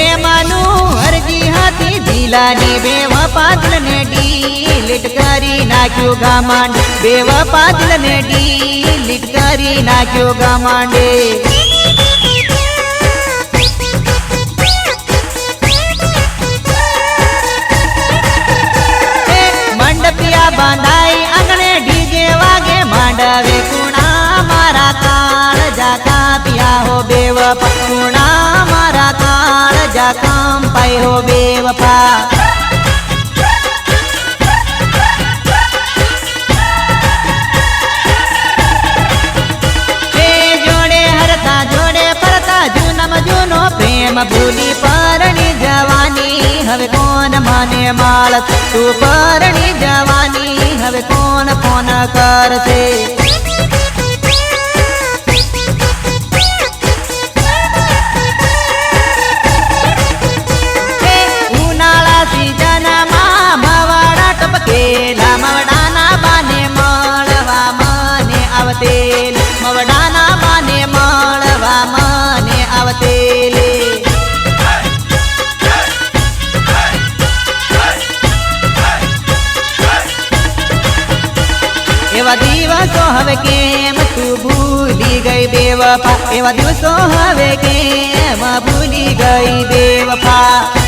પ્રેમનું અરજી હતી દિલાની બેવફા દિલને ડીલીટ કરી નાખ્યું ગામાંડ બેવફા દિલને ડીલીટ કરી નાખ્યું ગામાંડે મંડપિયા બાંધાઈ આંગણે ડીજે વાગે માંડવે કુણા મારા કાળ જાતા પિયા હો બેવફા કુણા મારા કાળ જા કામ પાઈ હો બેવફા જોડે હરતા જોડે ફરતા જૂનમ જૂનો પ્રેમ ભૂલી પરણી જવાની હવે કોણ માને માળસ તું પરણી જવાની હવે કોણ ફોન કરશે ઉનાળા સીઝનમાં મવાડા ટપકેલા મવડાના બાને મળવા મને આવતેલ મવડાના બાને મળવા મને આવતેલ એવા દિવસો હવે કેમ તું ભૂલી ગઈ બેવફા એવા દિવસો હવે કેમ ભૂલી ગઈ બેવફા